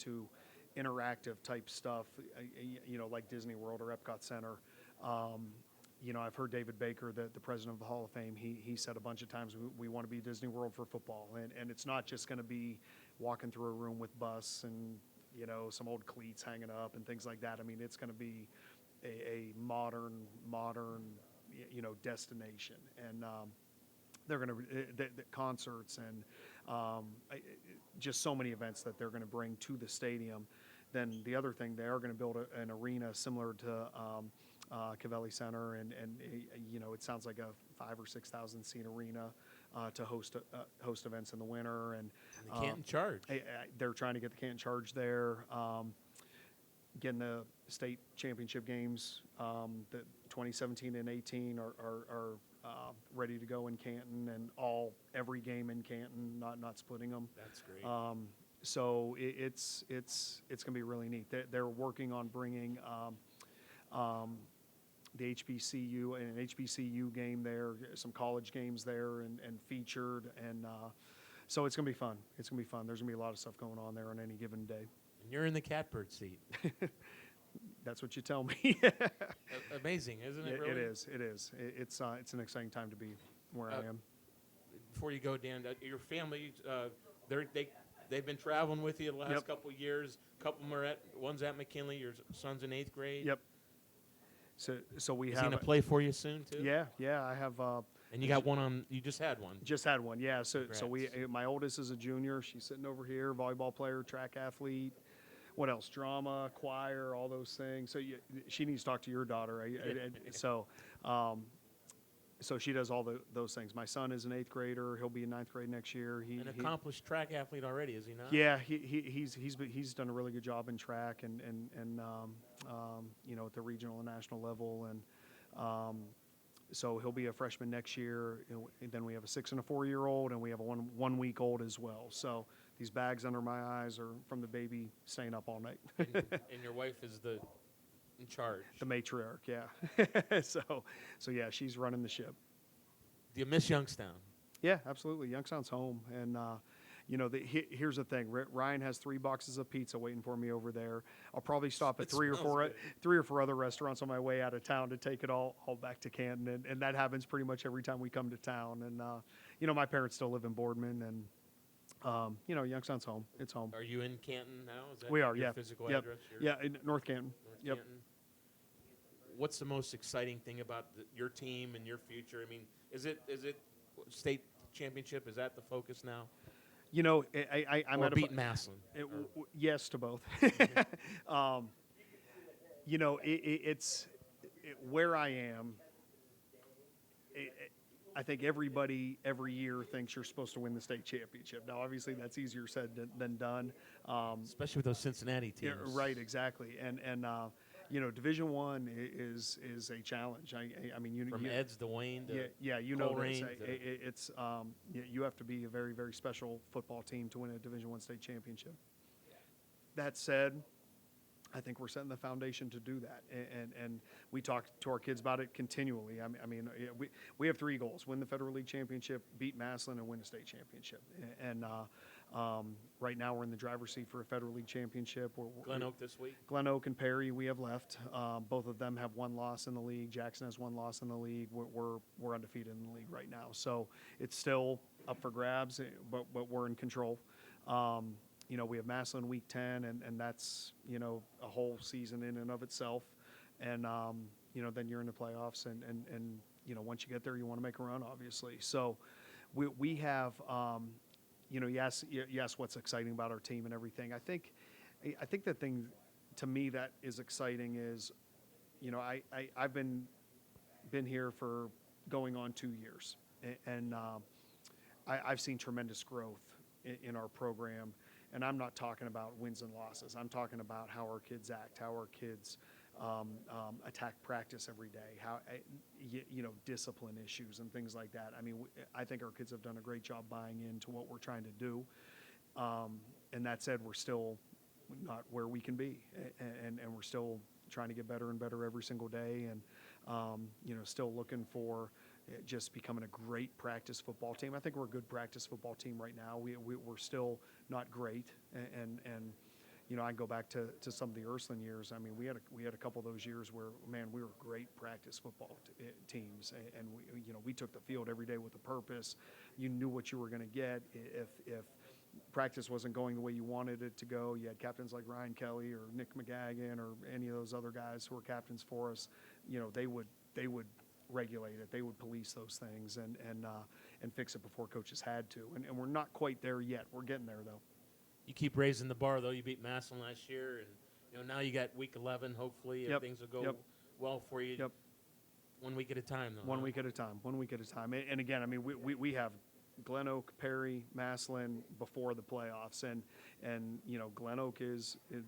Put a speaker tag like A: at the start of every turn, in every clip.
A: to interactive type stuff, like Disney World or Epcot Center. I've heard David Baker, the president of the Hall of Fame, he said a bunch of times we want to be Disney World for football. And it's not just going to be walking through a room with bus and, some old cleats hanging up and things like that. I mean, it's going to be a modern, destination. And they're going to the concerts and just so many events that they're going to bring to the stadium. Then the other thing, they are going to build an arena similar to Cavelli Center, and it sounds like a 5,000 or 6,000 seat arena to host events in the winter. And
B: the Canton Charge.
A: They're trying to get the Canton Charge there. Getting the state championship games, the 2017 and 18 are ready to go in Canton, and every game in Canton, not splitting them.
B: That's great.
A: So it's going to be really neat. They're working on bringing the HBCU and an HBCU game there, some college games there, and featured, and so it's going to be fun. It's going to be fun. There's going to be a lot of stuff going on there on any given day.
B: And you're in the catbird seat.
A: That's what you tell me.
B: Amazing, isn't it? Really?
A: It is. It's an exciting time to be where I am.
B: Before you go, Dan, your family, they've been traveling with you the last couple of years. A couple of them one's at McKinley. Your son's in 8th grade.
A: Yep. So we
B: Is
A: have.
B: he gonna play for you soon too?
A: Yeah. I have.
B: And you got one on. You just had one.
A: Just had one. Yeah. So
B: Congrats.
A: my oldest is a junior. She's sitting over here. Volleyball player, track athlete. What else? Drama, choir, all those things. So she needs to talk to your daughter. So she does all those things. My son is an 8th grader. He'll be in 9th grade next year.
B: An accomplished track athlete already, is he not?
A: Yeah, he's done a really good job in track and at the regional and national level, and so he'll be a freshman next year. And then we have a 6 and a 4-year-old, and we have a 1 week old as well. So these bags under my eyes are from the baby staying up all night.
B: and your wife is in charge.
A: The matriarch, yeah. so yeah, she's running the ship.
B: Do you miss Youngstown?
A: Yeah, absolutely. Youngstown's home, and here's the thing. Ryan has 3 boxes of pizza waiting for me over there. I'll probably stop at three or four other restaurants on my way out of town to take it all back to Canton, and that happens pretty much every time we come to town. And my parents still live in Boardman, and Youngstown's home. It's home.
B: Are you in Canton now? Is that
A: We are.
B: your
A: Yeah.
B: physical
A: Yep.
B: address?
A: Yeah, in North Canton. Yep.
B: Canton. What's the most exciting thing about your team and your future? I mean, is it state championship? Is that the focus now?
A: I'm
B: or
A: at
B: beating Massillon?
A: Yes to both. It's where I am. I think everybody every year thinks you're supposed to win the state championship. Now, obviously, that's easier said than done.
B: Especially with those Cincinnati teams.
A: Yeah, right, exactly. And Division I is a challenge. I mean,
B: From Eds to Wayne to
A: Coleraine it's you have to be a very, very special football team to win a Division I state championship. That said, I think we're setting the foundation to do that, and we talk to our kids about it continually. I mean, we have 3 goals: win the Federal League championship, beat Massillon, and win the state championship. And right now, we're in the driver's seat for a Federal League championship.
B: Glen Oak this week.
A: Glen Oak and Perry, we have left. Both of them have 1 loss in the league. Jackson has 1 loss in the league. We're undefeated in the league right now, so it's still up for grabs, but we're in control. We have Massillon week 10, and that's, a whole season in and of itself. And, then you're in the playoffs, and once you get there, you want to make a run, obviously. So we have, you asked what's exciting about our team and everything. I think the thing to me that is exciting is, I've been here for going on 2 years, and I've seen tremendous growth in our program. And I'm not talking about wins and losses. I'm talking about how our kids act, how our kids attack practice every day, how discipline issues and things like that. I mean, I think our kids have done a great job buying into what we're trying to do. And that said, we're still not where we can be, and we're still trying to get better and better every single day, and still looking for just becoming a great practice football team. I think we're a good practice football team right now. We're still not great, and I go back to some of the Ursuline years. I mean, we had a couple of those years where, man, we were great practice football teams, and we took the field every day with a purpose. You knew what you were going to get. If practice wasn't going the way you wanted it to go, you had captains like Ryan Kelly or Nick McGagan or any of those other guys who were captains for us. They would regulate it. They would police those things and fix it before coaches had to. And we're not quite there yet. We're getting there though.
B: You keep raising the bar, though. You beat Massillon last year, and now you got week 11. Hopefully, things will go well for you.
A: Yep.
B: 1 week at a time, though.
A: 1 week at a time. 1 week at a time. And again, I mean, we have Glen Oak, Perry, Massillon before the playoffs, and Glen Oak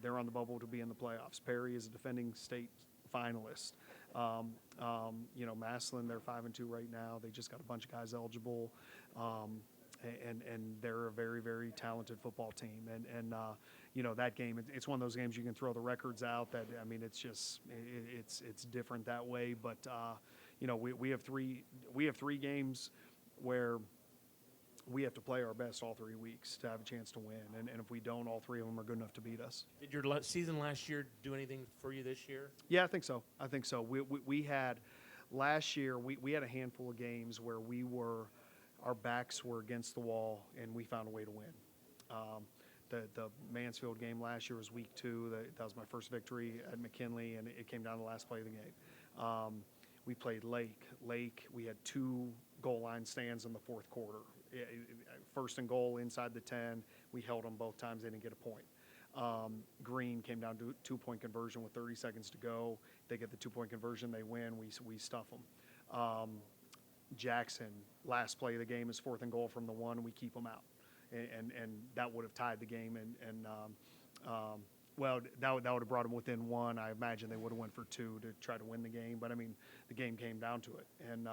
A: they're on the bubble to be in the playoffs. Perry is a defending state finalist. Massillon, they're 5-2 right now. They just got a bunch of guys eligible. And they're a very, very talented football team. And that game, it's one of those games you can throw the records out. That, I mean, it's just it's different that way. But we have three games where we have to play our best all 3 weeks to have a chance to win. And if we don't, all three of them are good enough to beat us.
B: Did your season last year do anything for you this year?
A: Yeah, I think so. We had last year. We had a handful of games where our backs were against the wall, and we found a way to win. The Mansfield game last year was week 2. That was my first victory at McKinley, and it came down to the last play of the game. We played Lake. We had 2 goal line stands in the fourth quarter. First and goal inside the 10. We held them both times. They didn't get a point. Green came down to a 2-point conversion with 30 seconds to go. They get the 2-point conversion. They win. We stuff them. Jackson, last play of the game is 4th and goal from the 1. We keep them out, and that would have tied the game. That would have brought them within 1. I imagine they would have went for 2 to try to win the game. But I mean, the game came down to it, and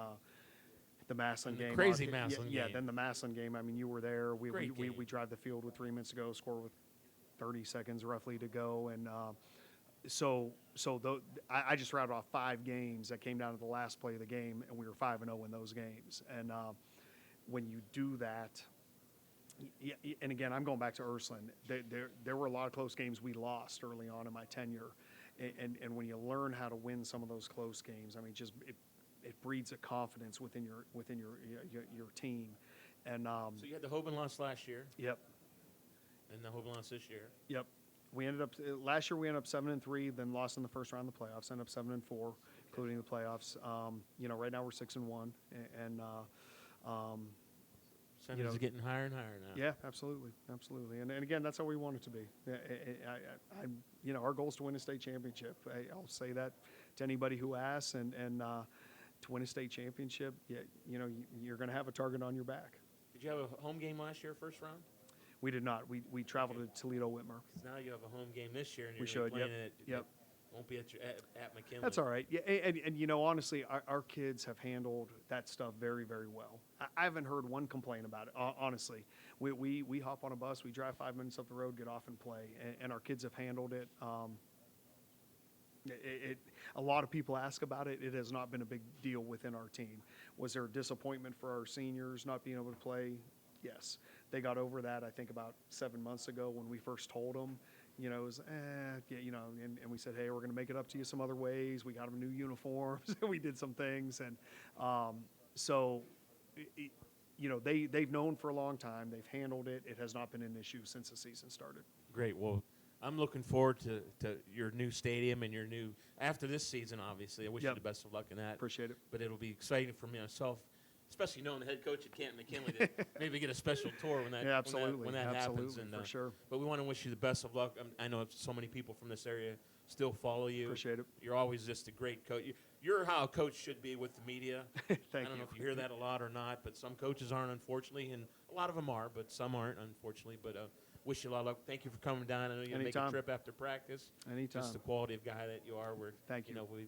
A: the Massillon game,
B: crazy Massillon game.
A: Yeah, then the Massillon game. I mean, you were there. We drive the field with 3 minutes to go, score with 30 seconds roughly to go, and I just rattled off 5 games that came down to the last play of the game, and we were 5-0 in those games. And when you do that, and again, I'm going back to Ursuline. There were a lot of close games we lost early on in my tenure, and when you learn how to win some of those close games, I mean, it breeds a confidence within your team. And
B: so you had the Hoban loss last year.
A: Yep.
B: And the Hoban loss this year.
A: Yep. We ended up last year. We ended up 7-3, then lost in the first round of the playoffs. Ended up 7-4, including the playoffs. Right now we're 6-1, and
B: Center's getting higher and higher now.
A: yeah, absolutely. And again, that's how we want it to be. Our goal is to win a state championship. I'll say that to anybody who asks, and to win a state championship, you're going to have a target on your back.
B: Did you have a home game last year, first round?
A: We did not. We traveled to Toledo Whitmer.
B: Now you have a home game this year, and
A: We
B: you're
A: should,
B: playing
A: yep,
B: it.
A: yep.
B: It won't be at McKinley.
A: That's all right. Yeah, and honestly, our kids have handled that stuff very, very well. I haven't heard one complaint about it. Honestly, we hop on a bus, we drive 5 minutes up the road, get off and play, and our kids have handled it. A lot of people ask about it. It has not been a big deal within our team. Was there a disappointment for our seniors not being able to play? Yes. They got over that, I think, about 7 months ago when we first told them. It was, and we said, hey, we're going to make it up to you some other ways. We got them new uniforms. We did some things. And they've known for a long time. They've handled it. It has not been an issue since the season started.
B: Great. Well, I'm looking forward to your new stadium and after this season, obviously. I wish you the best of luck in that.
A: Appreciate it.
B: But it'll be exciting for myself, especially knowing the head coach at Canton McKinley, to maybe get a special tour when that happens. And,
A: for sure.
B: But we want to wish you the best of luck. I know so many people from this area still follow you.
A: Appreciate it.
B: You're always just a great coach. You're how a coach should be with the media.
A: Thank
B: I don't know if you hear that a lot or not, but some coaches aren't, unfortunately, and a lot of them are, but some aren't, unfortunately. But wish you a lot of luck. Thank you for coming down. I know you're going to make a trip after practice.
A: Anytime.
B: Just the quality of guy that you are.
A: Thank you.
B: We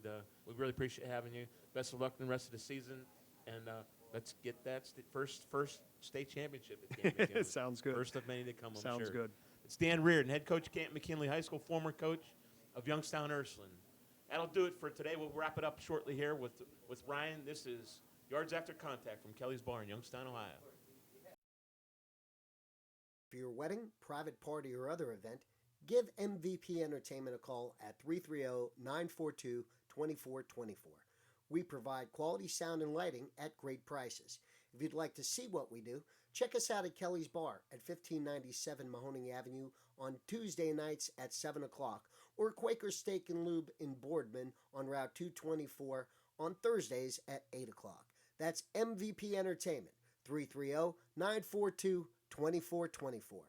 B: really appreciate having you. Best of luck in the rest of the season, and let's get that first state championship at Canton McKinley.
A: Sounds good.
B: First of many to come, I'm sure.
A: Sounds good.
B: It's Dan Reardon, head coach of Canton McKinley High School, former coach of Youngstown Ursuline. That'll do it for today. We'll wrap it up shortly here with Ryan. This is Yards After Contact from Kelly's Bar in Youngstown, Ohio.
C: For your wedding, private party, or other event, Give MVP Entertainment a call at 330-942-2424. We provide quality sound and lighting at great prices. If you'd like to see what we do, check us out at Kelly's Bar at 1597 Mahoning Avenue on Tuesday nights at 7 o'clock, or Quaker Steak and Lube in Boardman on Route 224 on Thursdays at 8 o'clock. That's MVP Entertainment, 330-942-2424.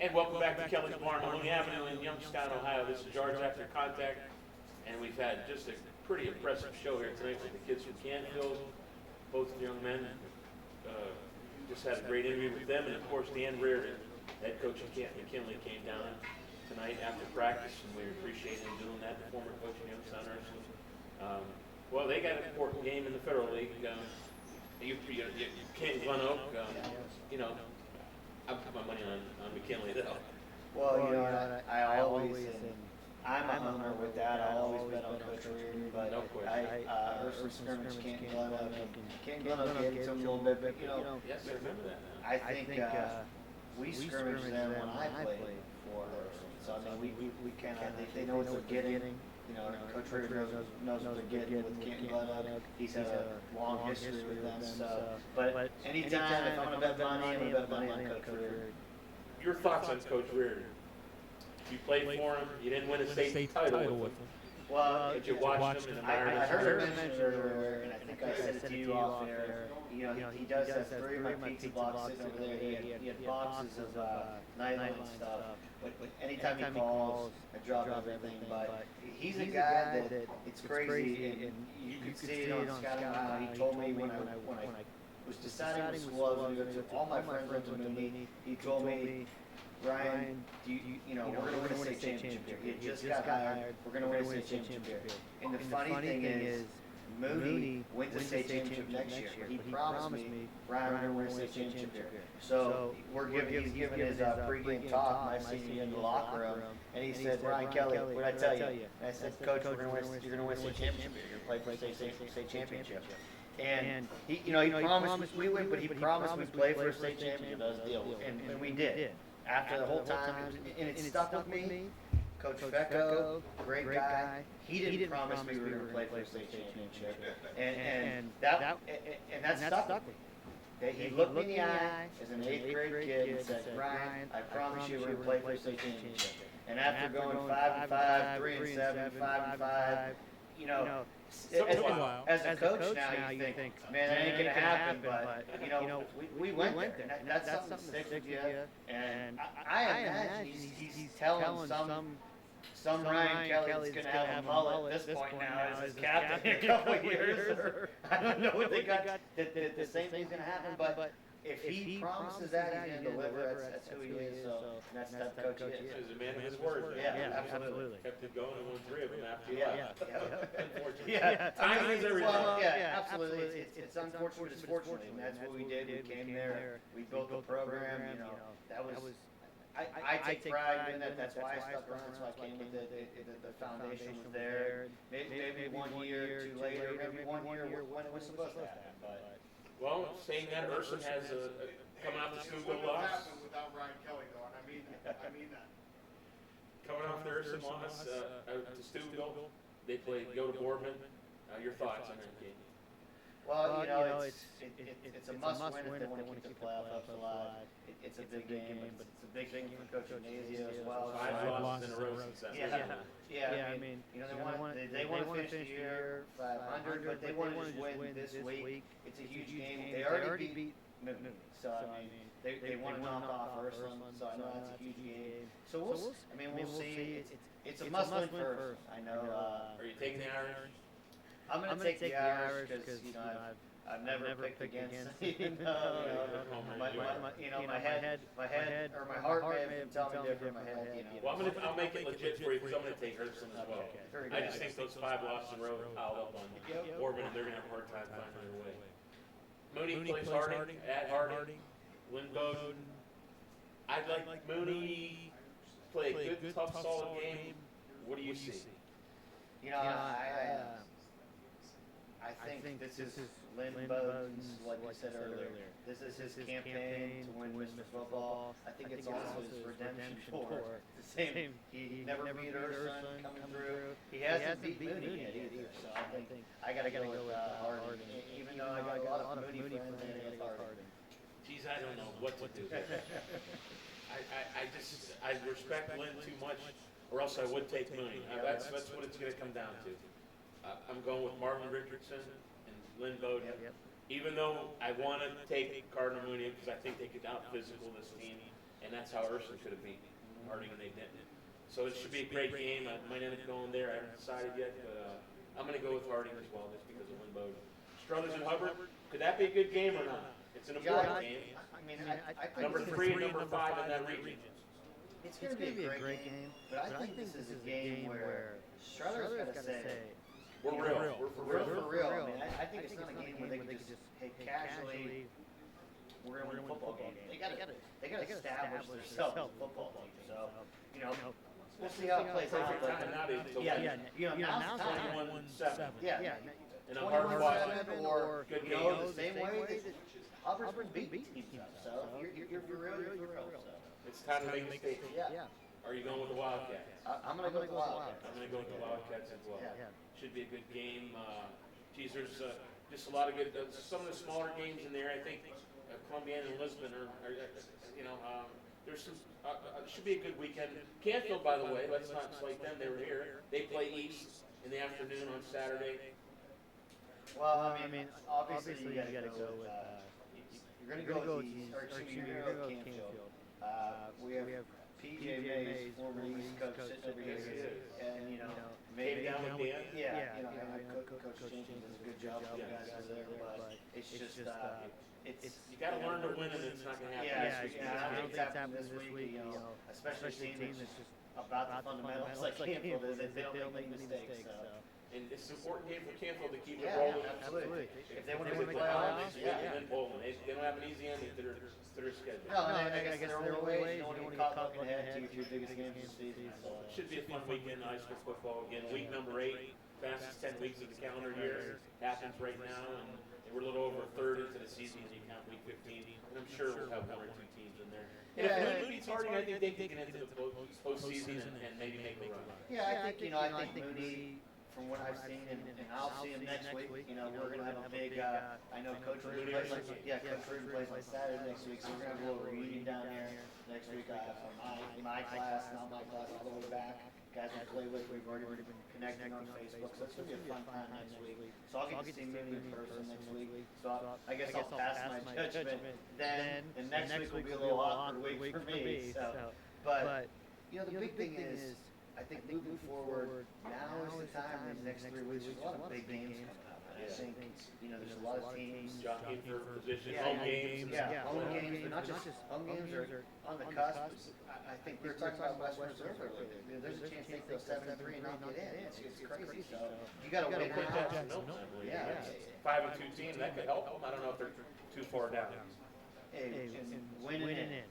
B: And welcome back to Kelly's Barn, Mahoning Avenue in Youngstown, Ohio. This is Yards After Contact, and we've had just a pretty impressive show here tonight with the kids from Canfield, both young men. Just had a great interview with them, and of course, Dan Reardon, head coach of Canton McKinley, came down tonight after practice, and we appreciate him doing that, the former coach of Youngstown Ursuline. Well, they got an important game in the Federal League. Canton Glen Oak, you know, I put my money on McKinley though.
D: Well, you know, I always, and I'm a homer with that. I always bet on Coach Reardon, but
B: No question.
D: Ursuline scrimmage Canton Glen Oak, and Canton Glen Oak gave it to him a little bit, but you know,
B: Yes, I remember that now.
D: I think we scrimmaged them when I played for Ursuline. So I mean, we kind of they know what they're getting. You know, Coach Reardon knows what they're getting with Canton Glen Oak. He's had a long history with them. So, but anytime if I'm gonna bet money, I'm gonna bet money on Coach Reardon.
B: Your thoughts on Coach Reardon? You played for him. You didn't win a state title with him.
D: Well,
B: But you watched him and
D: I
B: admired his
D: heard
B: service.
D: him mention earlier, and I think I said it to you off air. You know, he does have three of my pizza boxes over there. He had boxes of nightline stuff. But anytime he calls, I drop everything. But he's a guy that it's crazy, and you could see it on Scott and how he told me when I was deciding what school I was going to go to. All my friends went to Mooney. He told me, Ryan, you know, we're going to win a state championship here. He just got hired. We're going to win a state championship here. And the funny thing is, Mooney wins the state championship next year. But he promised me, Ryan, we're going to win a state championship here. So he's giving his pregame talk my senior year in the locker room, and he said, Ryan Kelly, what did I tell you? And I said, Coach, you're going to win a state championship here. You're going to play for a state championship. And he, you know, he promised we win, but he promised we'd play for a state championship. That was the deal, and we did. After the whole time, and it stuck with me. Coach Fecco, great guy. He didn't promise me we were going to play for a state championship, and that stuck with me. He looked me in the eye as an 8th grade kid and said, Ryan, I promise you we're going to play for a state championship. And after going 5-5, 3-7, 5-5, you know, as a coach now, you think, man, that ain't gonna happen. But you know, we went there. And that's something that sticks with you. And I imagine he's telling some Ryan Kelly that's gonna have a mullet at this point now as his captain in a couple of years. Or I don't know what they got. The same thing's gonna happen, but. If he promises that, he's going to deliver. That's who he is. So that's the type of coach he is.
B: He's a man of his word.
D: Yeah, absolutely.
B: Kept it going and won 3 of them after you
D: Yeah,
B: left. Unfortunately.
D: yeah.
B: Timing is everything.
D: Well, yeah, absolutely. It's unfortunate, it's fortunate, and that's what we did. We came there, we built the program. You know, that was. I take pride in that. That's why I stuck around. That's why I came with it. The foundation was there. Maybe 1 year, 2 later, maybe 1 year when it was supposed to happen. But
B: Well, saying that, Ursuline has coming off the Steubenville loss.
A: Without Ryan Kelly, though, and I mean that.
B: Coming off the Ursuline loss to Steubenville, they go to Boardman. Your thoughts on that game?
D: Well, you know, it's a must-win if they want to keep the playoff hopes alive. It's a big game, but it's a big thing for Coach Ignazio as well.
B: 5 losses in a row since that.
D: Yeah, I mean, you know, they want to finish the year 500, but they want to just win this week. It's a huge game. They already beat Mooney, so I mean, they want to knock off Ursuline, so I know that's a huge game. So we'll see. It's a must-win for Ursuline. I know.
B: Are you taking the Irish?
D: I'm gonna take the Irish because you know I've never picked against. Even though, my head or my heart may have been telling me different. My head,
B: Well, I'll make it legit for you because I'm going to take Ursuline as well.
D: Very
B: I
D: good.
B: just think those 5 losses in a row have piled up on Orban, and they're going to have a hard time finding their way. Mooney plays Harding at Harding. Lynn Bowden. I'd like Mooney to play a good, tough, solid game. What do you see?
D: I think this is Lynn Bowden's, like I said earlier, this is his campaign to win Mr. Football. I think it's also his redemption tour. The same, he never beat Ursuline coming through. He hasn't beat Mooney yet either, so I think I gotta go with Harding. Even though I got a lot of Mooney friends, I gotta go with Harding.
B: Geez, I don't know what to do. I respect Lynn too much, or else I would take Mooney. That's what it's going to come down to. I'm going with Marvin Richardson and Lynn Bowden.
C: Yep.
B: Even though I want to take Cardinal Mooney because I think they could out physical this team, and that's how Ursuline could have beaten Harding and they didn't. So it should be a great game. I might end up going there. I haven't decided yet, but I'm going to go with Harding as well just because of Lynn Bowden. Struthers and Hubbard, could that be a good game or not? It's an important game.
D: I think
B: Number 3 and number 5 in that region.
D: it's going to be a great game, but I think this is a game where Struthers got to say,
B: We're real. We're for
D: we're
B: real.
D: for real. I mean, I think it's not a game where they can just, hey, casually, we're going to win a football game. They got to establish themselves as a football team. So, we'll see how it plays out. Now's the time.
B: 21-7.
D: Yeah.
B: And a hard fought.
D: 21-7 or
B: Good
D: the
B: game.
D: same way that Hubbard's been beating teams up. So you're for real, you're for real. So
B: It's time to make a statement.
D: yeah,
B: Are you going with the Wildcats?
D: I'm gonna go with the Wildcats.
B: I'm going to go with the Wildcats as well.
D: Yeah.
B: Should be a good game. Geez, there's just a lot of good. Some of the smaller games in there. I think Columbiana and Lisbon are there's some. Should be a good weekend. Canfield, by the way, let's not slight them. They were here. They play East in the afternoon on Saturday.
D: Well, I mean, obviously you gotta go with. You're gonna go with East, or excuse me, you're gonna go with Canfield. We have PJ Mays, former East coach, sitting over here, and maybe
B: Came down with Dan.
D: Coach Jenkins does a good job for the guys over there, but it's just
B: You got to learn to win, and it's not going to happen.
D: I don't think it's happened this week. Especially a team that's just about the fundamentals like Canfield is. They don't make mistakes. So.
B: And it's an important game for Canfield to keep it
D: Yeah,
B: rolling.
D: absolutely. If they want to
B: Because
D: win
B: they
D: the
B: play
D: playoffs,
B: this week and then Bowling. They don't have an easy ending to their schedule.
D: No, I guess there are ways you don't want to get caught looking ahead to your biggest games of the season. So.
B: It should be a fun weekend in high school football again. Week number 8, fastest 10 weeks of the calendar year, happens right now, and we're a little over a third into the season as you count week 15, and I'm sure we'll have 1 or 2 teams in there. And if Mooney beats Harding, I think they can get into the postseason and maybe make a run.
D: Yeah, I think Mooney, from what I've seen, and I'll see him next week. We're gonna have a big. I know Coach Rudin plays on Saturday next week, so we're gonna have a little reunion down here next week. From my class, not my class, all the way back. Guys we play with, we've already been connecting on Facebook, so it's gonna be a fun time next week. So I'll get to see Mooney in person next week. So I guess I'll pass my judgment then, and next week will be a little awkward week for me. So, but the big thing is. I think moving forward, now is the time, these next 3 weeks, there's a lot of big games coming up. And I think, there's a lot of teams.
B: Jockeying for position,
D: Yeah,
B: home games.
D: home games, but not just, home games are on the cusp. I think we were talking about West Reserve earlier. There's a chance they go 7-3 and not get in. It's crazy, so you gotta win
B: Put
D: now.
B: Jackson Milton, I believe.
D: Yeah.
B: 5-2 team, that could help them. I don't know if they're too far down.
D: Hey, and winning in,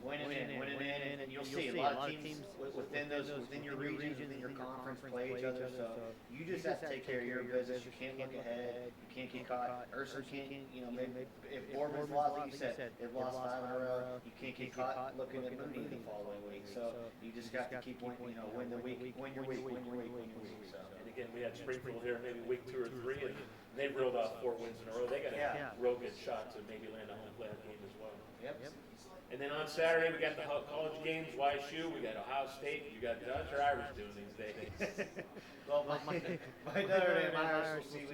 D: and you'll see a lot of teams within your regions, within your conference play each other. So you just have to take care of your business. You can't look ahead. You can't get caught. Ursa can't, maybe if Orban's lost, like you said, they've lost 5 in a row. You can't get caught looking at Mooney the following week. So you just got to keep winning. Win your week. So.
B: And again, we had Springfield here maybe week 2 or 3, and they've reeled out 4 wins in a row. They got a real good shot to maybe land a home playoff game as well.
D: Yep.
B: And then on Saturday, we got the college games, YSU, we got Ohio State, you got Dutch or Irish doing these days.
D: Well, my Notre Dame Irish will see.